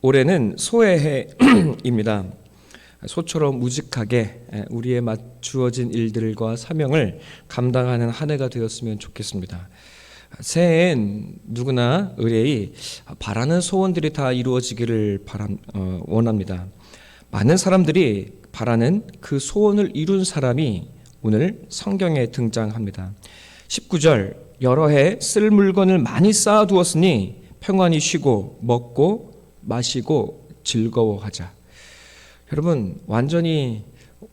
올해는 소의 해입니다. 소처럼 무직하게 우리의 주어진 일들과 사명을 감당하는 한 해가 되었으면 좋겠습니다. 새해엔 누구나 의뢰이 바라는 소원들이 다 이루어지기를 원합니다. 많은 사람들이 바라는 그 소원을 이룬 사람이 오늘 성경에 등장합니다. 19절, 여러 해 쓸 물건을 많이 쌓아두었으니 평안히 쉬고 먹고 마시고 즐거워하자. 여러분, 완전히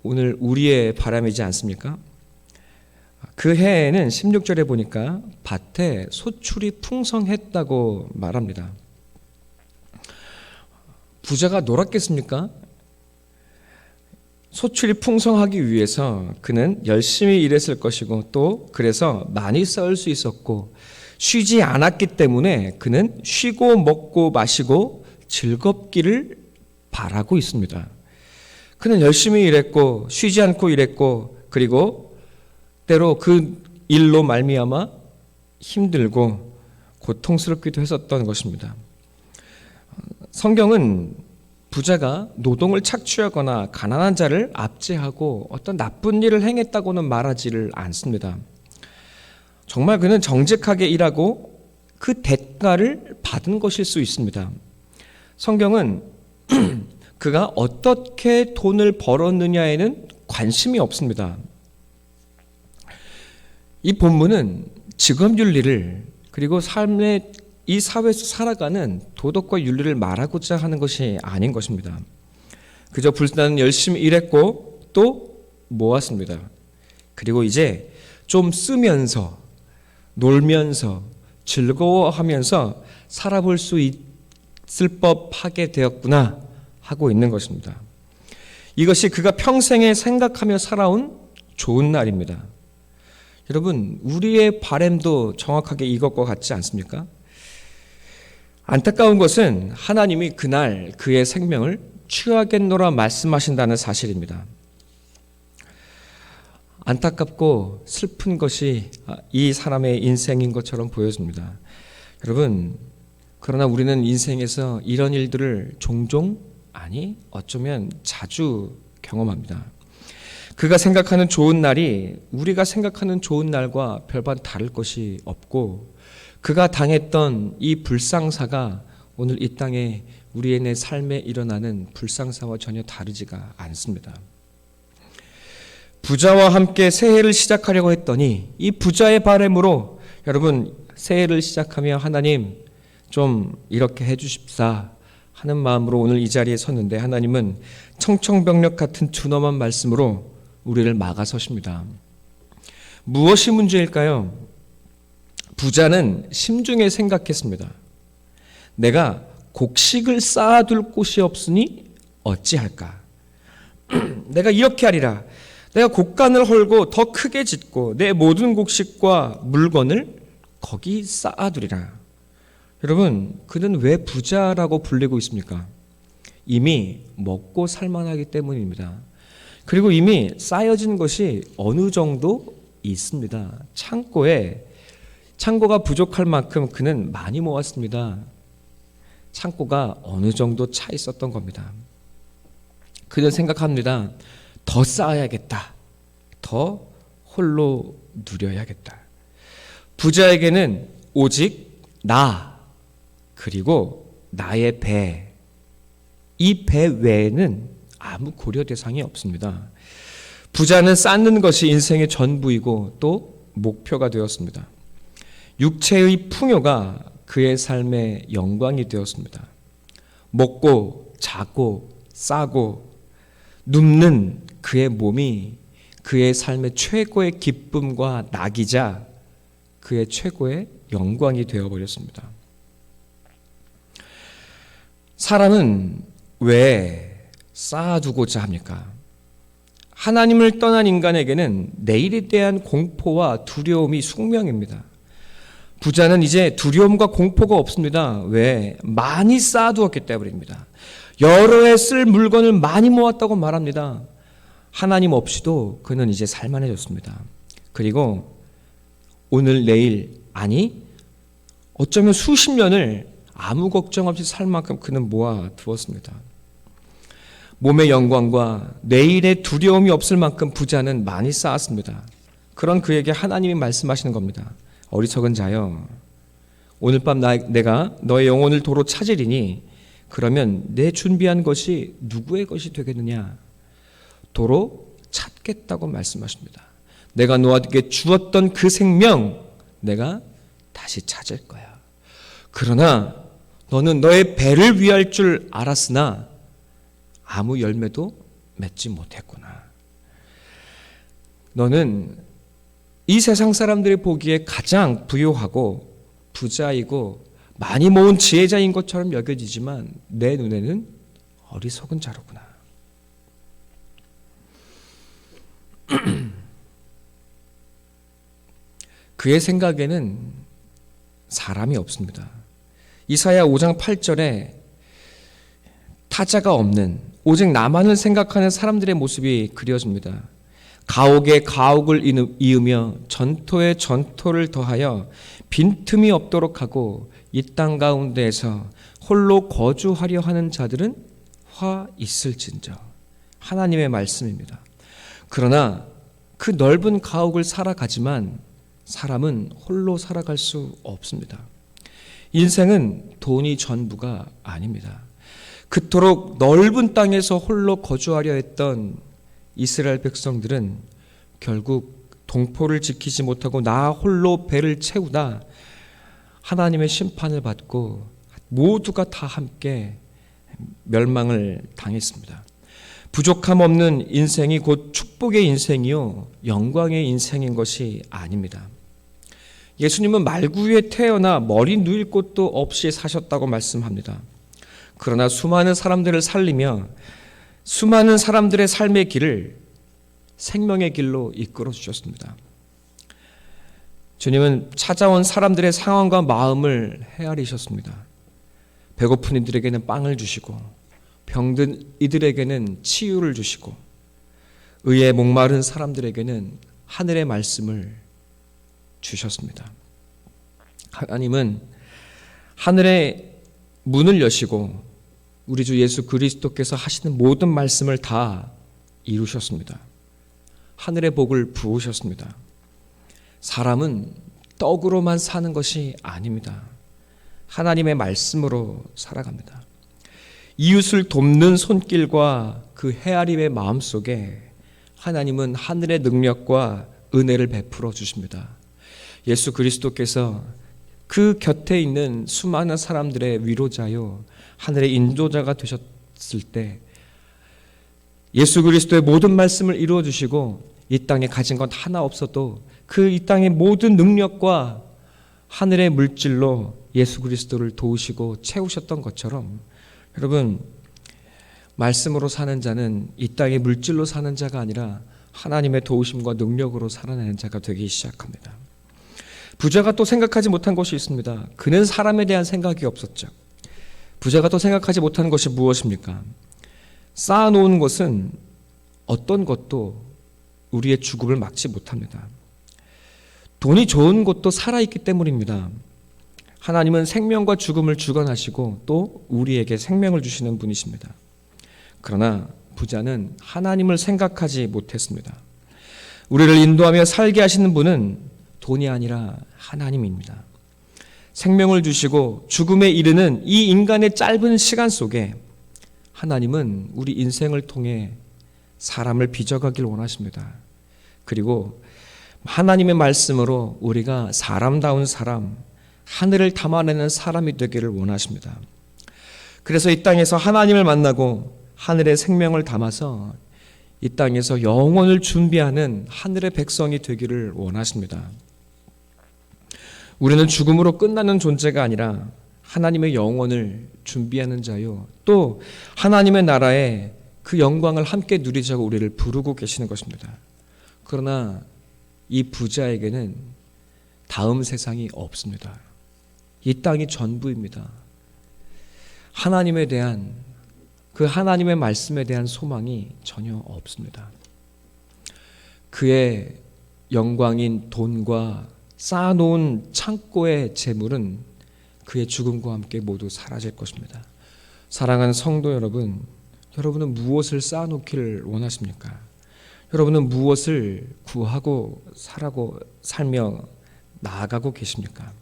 오늘 우리의 바람이지 않습니까? 그 해에는 16절에 보니까 밭에 소출이 풍성했다고 말합니다. 부자가 놀았겠습니까? 소출이 풍성하기 위해서 그는 열심히 일했을 것이고, 또 그래서 많이 쌓을 수 있었고, 쉬지 않았기 때문에 그는 쉬고 먹고 마시고 즐겁기를 바라고 있습니다. 그는 열심히 일했고 쉬지 않고 일했고, 그리고 때로 그 일로 말미암아 힘들고 고통스럽기도 했었던 것입니다. 성경은 부자가 노동을 착취하거나 가난한 자를 압제하고 어떤 나쁜 일을 행했다고는 말하지를 않습니다. 정말 그는 정직하게 일하고 그 대가를 받은 것일 수 있습니다. 성경은 그가 어떻게 돈을 벌었느냐에는 관심이 없습니다. 이 본문은 직업윤리를, 그리고 삶의 이 사회에서 살아가는 도덕과 윤리를 말하고자 하는 것이 아닌 것입니다. 그저 불사는 열심히 일했고 또 모았습니다. 그리고 이제 좀 쓰면서 놀면서 즐거워하면서 살아볼 수 있을 법하게 되었구나 하고 있는 것입니다. 이것이 그가 평생에 생각하며 살아온 좋은 날입니다. 여러분, 우리의 바람도 정확하게 이것과 같지 않습니까? 안타까운 것은 하나님이 그날 그의 생명을 취하겠노라 말씀하신다는 사실입니다. 안타깝고 슬픈 것이 이 사람의 인생인 것처럼 보여집니다. 여러분, 그러나 우리는 인생에서 이런 일들을 종종, 아니 어쩌면 자주 경험합니다. 그가 생각하는 좋은 날이 우리가 생각하는 좋은 날과 별반 다를 것이 없고, 그가 당했던 이 불상사가 오늘 이 땅에 우리의 삶에 일어나는 불상사와 전혀 다르지가 않습니다. 부자와 함께 새해를 시작하려고 했더니 이 부자의 바람으로, 여러분, 새해를 시작하며 하나님 좀 이렇게 해주십사 하는 마음으로 오늘 이 자리에 섰는데, 하나님은 청청병력 같은 준엄한 말씀으로 우리를 막아서십니다. 무엇이 문제일까요? 부자는 심중에 생각했습니다. 내가 곡식을 쌓아둘 곳이 없으니 어찌할까? 내가 이렇게 하리라. 내가 곡간을 헐고 더 크게 짓고 내 모든 곡식과 물건을 거기 쌓아두리라. 여러분, 그는 왜 부자라고 불리고 있습니까? 이미 먹고 살만하기 때문입니다. 그리고 이미 쌓여진 것이 어느 정도 있습니다. 창고가 부족할 만큼 그는 많이 모았습니다. 창고가 어느 정도 차 있었던 겁니다. 그는 생각합니다. 더 쌓아야겠다. 더 홀로 누려야겠다. 부자에게는 오직 나, 그리고 나의 배, 이 배 외에는 아무 고려 대상이 없습니다. 부자는 쌓는 것이 인생의 전부이고 또 목표가 되었습니다. 육체의 풍요가 그의 삶의 영광이 되었습니다. 먹고 자고 싸고 눕는 그의 몸이 그의 삶의 최고의 기쁨과 낙이자 그의 최고의 영광이 되어버렸습니다. 사람은 왜 쌓아두고자 합니까? 하나님을 떠난 인간에게는 내일에 대한 공포와 두려움이 숙명입니다. 부자는 이제 두려움과 공포가 없습니다. 왜? 많이 쌓아두었기 때문입니다. 여러 해 쓸 물건을 많이 모았다고 말합니다. 하나님 없이도 그는 이제 살만해졌습니다. 그리고 오늘 내일, 아니 어쩌면 수십 년을 아무 걱정 없이 살 만큼 그는 모아 두었습니다. 몸의 영광과 내일의 두려움이 없을 만큼 부자는 많이 쌓았습니다. 그런 그에게 하나님이 말씀하시는 겁니다. 어리석은 자여, 오늘 밤 내가 너의 영혼을 도로 찾으리니 그러면 내 준비한 것이 누구의 것이 되겠느냐? 도로 찾겠다고 말씀하십니다. 내가 너에게 주었던 그 생명 내가 다시 찾을 거야. 그러나 너는 너의 배를 위할 줄 알았으나 아무 열매도 맺지 못했구나. 너는 이 세상 사람들이 보기에 가장 부유하고 부자이고 많이 모은 지혜자인 것처럼 여겨지지만 내 눈에는 어리석은 자로구나. 그의 생각에는 사람이 없습니다. 이사야 5장 8절에 타자가 없는 오직 나만을 생각하는 사람들의 모습이 그려집니다. 가옥에 가옥을 이으며 전토에 전토를 더하여 빈틈이 없도록 하고 이 땅 가운데에서 홀로 거주하려 하는 자들은 화 있을진저. 하나님의 말씀입니다. 그러나 그 넓은 가옥을 살아가지만 사람은 홀로 살아갈 수 없습니다. 인생은 돈이 전부가 아닙니다. 그토록 넓은 땅에서 홀로 거주하려 했던 이스라엘 백성들은 결국 동포를 지키지 못하고 나 홀로 배를 채우다 하나님의 심판을 받고 모두가 다 함께 멸망을 당했습니다. 부족함 없는 인생이 곧 축복의 인생이요 영광의 인생인 것이 아닙니다. 예수님은 말구유에 태어나 머리 누일 곳도 없이 사셨다고 말씀합니다. 그러나 수많은 사람들을 살리며 수많은 사람들의 삶의 길을 생명의 길로 이끌어 주셨습니다. 주님은 찾아온 사람들의 상황과 마음을 헤아리셨습니다. 배고픈 이들에게는 빵을 주시고 병든 이들에게는 치유를 주시고 의에 목마른 사람들에게는 하늘의 말씀을 주셨습니다. 하나님은 하늘의 문을 여시고 우리 주 예수 그리스도께서 하시는 모든 말씀을 다 이루셨습니다. 하늘의 복을 부으셨습니다. 사람은 떡으로만 사는 것이 아닙니다. 하나님의 말씀으로 살아갑니다. 이웃을 돕는 손길과 그 헤아림의 마음 속에 하나님은 하늘의 능력과 은혜를 베풀어 주십니다. 예수 그리스도께서 그 곁에 있는 수많은 사람들의 위로자요 하늘의 인도자가 되셨을 때 예수 그리스도의 모든 말씀을 이루어 주시고 이 땅에 가진 건 하나 없어도 그 이 땅의 모든 능력과 하늘의 물질로 예수 그리스도를 도우시고 채우셨던 것처럼 여러분 말씀으로 사는 자는 이 땅의 물질로 사는 자가 아니라 하나님의 도우심과 능력으로 살아내는 자가 되기 시작합니다. 부자가 또 생각하지 못한 것이 있습니다. 그는 사람에 대한 생각이 없었죠. 부자가 또 생각하지 못한 것이 무엇입니까? 쌓아놓은 것은 어떤 것도 우리의 죽음을 막지 못합니다. 돈이 좋은 것도 살아있기 때문입니다. 하나님은 생명과 죽음을 주관하시고 또 우리에게 생명을 주시는 분이십니다. 그러나 부자는 하나님을 생각하지 못했습니다. 우리를 인도하며 살게 하시는 분은 돈이 아니라 하나님입니다. 생명을 주시고 죽음에 이르는 이 인간의 짧은 시간 속에 하나님은 우리 인생을 통해 사람을 빚어가길 원하십니다. 그리고 하나님의 말씀으로 우리가 사람다운 사람, 하늘을 담아내는 사람이 되기를 원하십니다. 그래서 이 땅에서 하나님을 만나고 하늘의 생명을 담아서 이 땅에서 영원을 준비하는 하늘의 백성이 되기를 원하십니다. 우리는 죽음으로 끝나는 존재가 아니라 하나님의 영원을 준비하는 자요 또 하나님의 나라에 그 영광을 함께 누리자고 우리를 부르고 계시는 것입니다. 그러나 이 부자에게는 다음 세상이 없습니다. 이 땅이 전부입니다. 하나님에 대한 그 하나님의 말씀에 대한 소망이 전혀 없습니다. 그의 영광인 돈과 쌓아놓은 창고의 재물은 그의 죽음과 함께 모두 사라질 것입니다. 사랑하는 성도 여러분, 여러분은 무엇을 쌓아놓기를 원하십니까? 여러분은 무엇을 구하고 살며 나아가고 계십니까?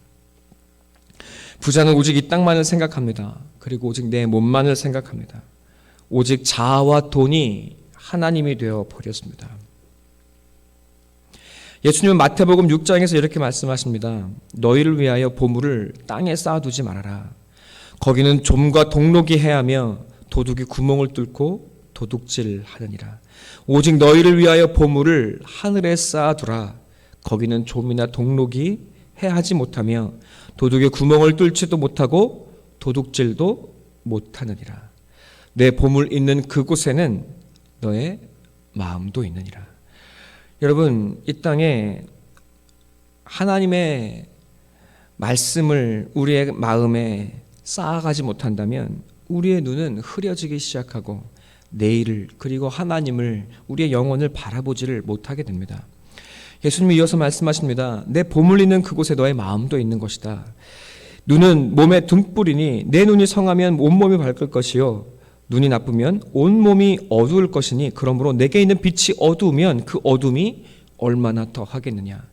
부자는 오직 이 땅만을 생각합니다. 그리고 오직 내 몸만을 생각합니다. 오직 자아와 돈이 하나님이 되어 버렸습니다. 예수님은 마태복음 6장에서 이렇게 말씀하십니다. 너희를 위하여 보물을 땅에 쌓아두지 말아라. 거기는 좀과 동록이 해하며 도둑이 구멍을 뚫고 도둑질하느니라. 오직 너희를 위하여 보물을 하늘에 쌓아두라. 거기는 좀이나 동록이 해하지 못하며 도둑의 구멍을 뚫지도 못하고 도둑질도 못하느니라. 내 보물 있는 그곳에는 너의 마음도 있느니라. 여러분, 이 땅에 하나님의 말씀을 우리의 마음에 쌓아가지 못한다면 우리의 눈은 흐려지기 시작하고 내일을, 그리고 하나님을, 우리의 영혼을 바라보지를 못하게 됩니다. 예수님이 이어서 말씀하십니다. 내 보물 있는 그곳에 너의 마음도 있는 것이다. 눈은 몸의 등불이니 내 눈이 성하면 온몸이 밝을 것이요 눈이 나쁘면 온몸이 어두울 것이니 그러므로 내게 있는 빛이 어두우면 그 어둠이 얼마나 더 하겠느냐.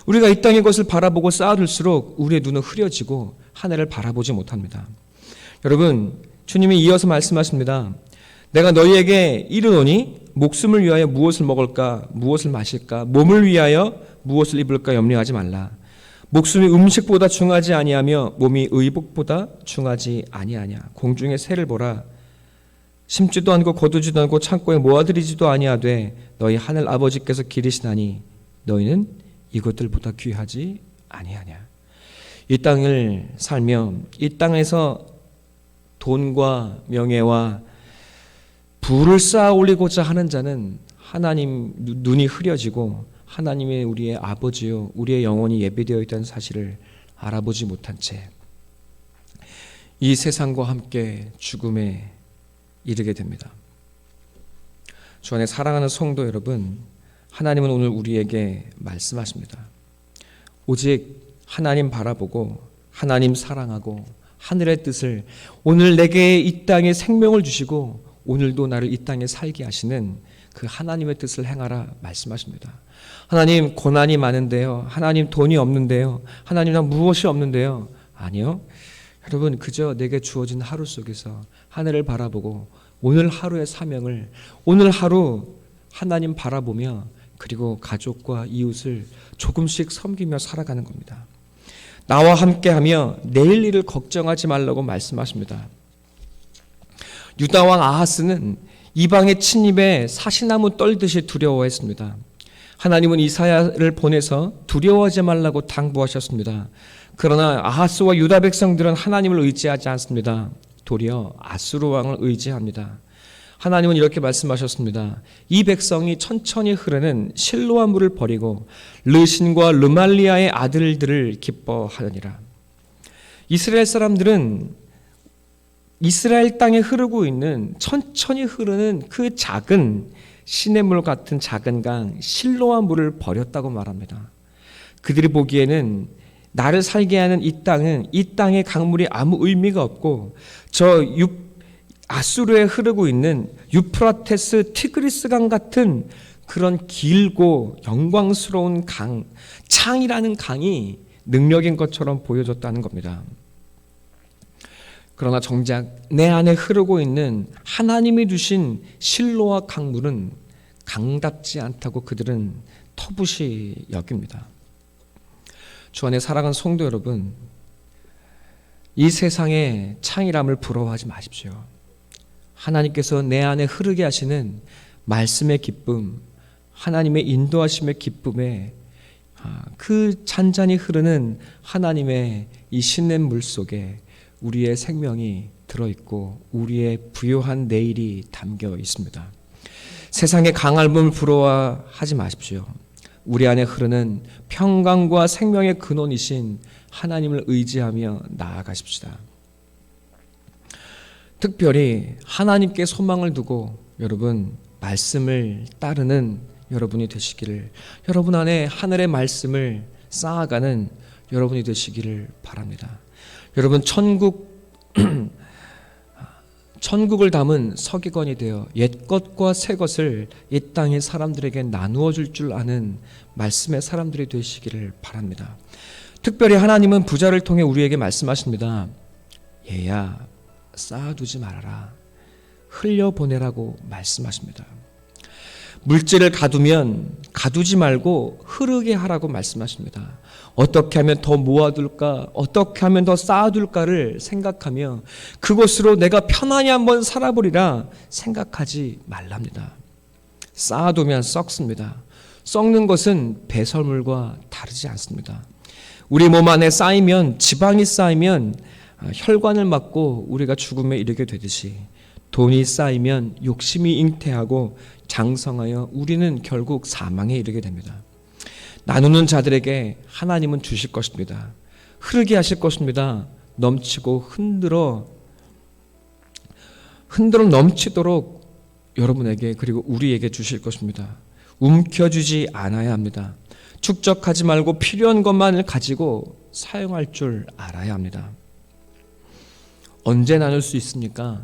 우리가 이 땅의 것을 바라보고 쌓아둘수록 우리의 눈은 흐려지고 하늘을 바라보지 못합니다. 여러분, 주님이 이어서 말씀하십니다. 내가 너희에게 이르노니 목숨을 위하여 무엇을 먹을까 무엇을 마실까 몸을 위하여 무엇을 입을까 염려하지 말라. 목숨이 음식보다 중하지 아니하며 몸이 의복보다 중하지 아니하냐. 공중의 새를 보라. 심지도 않고 거두지도 않고 창고에 모아들이지도 아니하되 너희 하늘 아버지께서 기르시나니 너희는 이것들보다 귀하지 아니하냐. 이 땅을 살며 이 땅에서 돈과 명예와 부를 쌓아 올리고자 하는 자는 하나님 눈이 흐려지고 하나님의 우리의 아버지요 우리의 영혼이 예비되어 있다는 사실을 알아보지 못한 채 이 세상과 함께 죽음에 이르게 됩니다. 주 안에 사랑하는 성도 여러분, 하나님은 오늘 우리에게 말씀하십니다. 오직 하나님 바라보고 하나님 사랑하고 하늘의 뜻을, 오늘 내게 이 땅에 생명을 주시고 오늘도 나를 이 땅에 살게 하시는 그 하나님의 뜻을 행하라 말씀하십니다. 하나님, 고난이 많은데요. 하나님, 돈이 없는데요. 하나님, 나 무엇이 없는데요. 아니요. 여러분, 그저 내게 주어진 하루 속에서 하늘을 바라보고 오늘 하루의 사명을, 오늘 하루 하나님 바라보며 그리고 가족과 이웃을 조금씩 섬기며 살아가는 겁니다. 나와 함께하며 내일 일을 걱정하지 말라고 말씀하십니다. 유다왕 아하스는 이방의 침입에 사시나무 떨듯이 두려워했습니다. 하나님은 이사야를 보내서 두려워하지 말라고 당부하셨습니다. 그러나 아하스와 유다 백성들은 하나님을 의지하지 않습니다. 도리어 아수르 왕을 의지합니다. 하나님은 이렇게 말씀하셨습니다. 이 백성이 천천히 흐르는 실로암 물을 버리고 르신과 르말리아의 아들들을 기뻐하느니라. 이스라엘 사람들은 이스라엘 땅에 흐르고 있는 천천히 흐르는 그 작은 시냇물 같은 작은 강 실로암 물을 버렸다고 말합니다. 그들이 보기에는 나를 살게 하는 이 땅은, 이 땅의 강물이 아무 의미가 없고 저 아수르에 흐르고 있는 유프라테스 티그리스 강 같은 그런 길고 영광스러운 강, 창이라는 강이 능력인 것처럼 보여졌다는 겁니다. 그러나 정작 내 안에 흐르고 있는 하나님이 주신 실로와 강물은 강답지 않다고 그들은 터부시 여깁니다. 주 안에 사랑하는 성도 여러분, 이 세상의 창이람을 부러워하지 마십시오. 하나님께서 내 안에 흐르게 하시는 말씀의 기쁨, 하나님의 인도하심의 기쁨에 그 잔잔히 흐르는 하나님의 이 시냇물 속에 우리의 생명이 들어있고 우리의 부요한 내일이 담겨 있습니다. 세상의 강함을 부러워하지 마십시오. 우리 안에 흐르는 평강과 생명의 근원이신 하나님을 의지하며 나아가십시다. 특별히 하나님께 소망을 두고 여러분 말씀을 따르는 여러분이 되시기를, 여러분 안에 하늘의 말씀을 쌓아가는 여러분이 되시기를 바랍니다. 여러분, 천국을 담은 서기관이 되어 옛것과 새것을 이 땅의 사람들에게 나누어 줄 줄 아는 말씀의 사람들이 되시기를 바랍니다. 특별히 하나님은 부자를 통해 우리에게 말씀하십니다. 얘야, 쌓아두지 말아라. 흘려보내라고 말씀하십니다. 물질을 가두지 말고 흐르게 하라고 말씀하십니다. 어떻게 하면 더 모아둘까, 어떻게 하면 더 쌓아둘까를 생각하며 그것으로 내가 편안히 한번 살아보리라 생각하지 말랍니다. 쌓아두면 썩습니다. 썩는 것은 배설물과 다르지 않습니다. 우리 몸 안에 지방이 쌓이면 혈관을 막고 우리가 죽음에 이르게 되듯이 돈이 쌓이면 욕심이 잉태하고 장성하여 우리는 결국 사망에 이르게 됩니다. 나누는 자들에게 하나님은 주실 것입니다. 흐르게 하실 것입니다. 넘치고 흔들어 넘치도록 여러분에게 그리고 우리에게 주실 것입니다. 움켜쥐지 않아야 합니다. 축적하지 말고 필요한 것만을 가지고 사용할 줄 알아야 합니다. 언제 나눌 수 있습니까?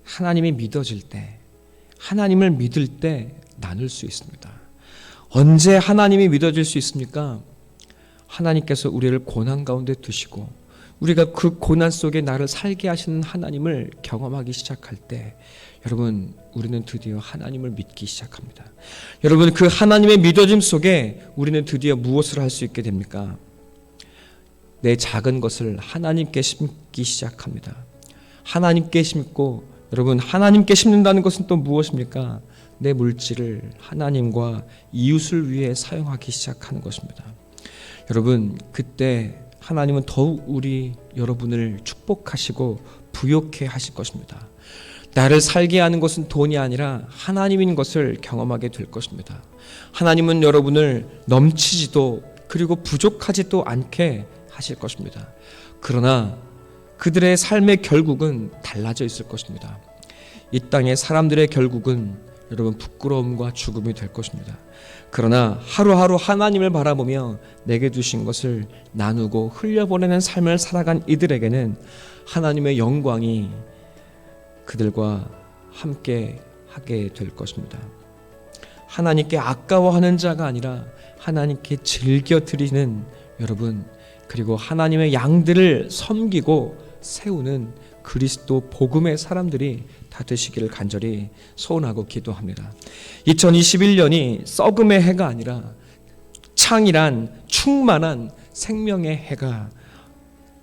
하나님이 믿어질 때, 하나님을 믿을 때 나눌 수 있습니다. 언제 하나님이 믿어질 수 있습니까? 하나님께서 우리를 고난 가운데 두시고 우리가 그 고난 속에 나를 살게 하시는 하나님을 경험하기 시작할 때, 여러분, 우리는 드디어 하나님을 믿기 시작합니다. 여러분, 그 하나님의 믿어짐 속에 우리는 드디어 무엇을 할 수 있게 됩니까? 내 작은 것을 하나님께 심기 시작합니다. 하나님께 심고, 여러분, 하나님께 심는다는 것은 또 무엇입니까? 내 물질을 하나님과 이웃을 위해 사용하기 시작하는 것입니다. 여러분, 그때 하나님은 더욱 여러분을 축복하시고 부욕해 하실 것입니다. 나를 살게 하는 것은 돈이 아니라 하나님인 것을 경험하게 될 것입니다. 하나님은 여러분을 넘치지도 그리고 부족하지도 않게 하실 것입니다. 그러나 그들의 삶의 결국은 달라져 있을 것입니다. 이 땅의 사람들의 결국은 여러분 부끄러움과 죽음이 될 것입니다. 그러나 하루하루 하나님을 바라보며 내게 주신 것을 나누고 흘려보내는 삶을 살아간 이들에게는 하나님의 영광이 그들과 함께 하게 될 것입니다. 하나님께 아까워하는 자가 아니라 하나님께 즐겨 드리는 여러분, 그리고 하나님의 양들을 섬기고 세우는 그리스도 복음의 사람들이 다 되시기를 간절히 소원하고 기도합니다. 2021년이 썩음의 해가 아니라 창이란 충만한 생명의 해가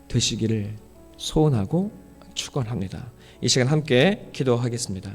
되시기를 소원하고 축원합니다. 이 시간 함께 기도하겠습니다.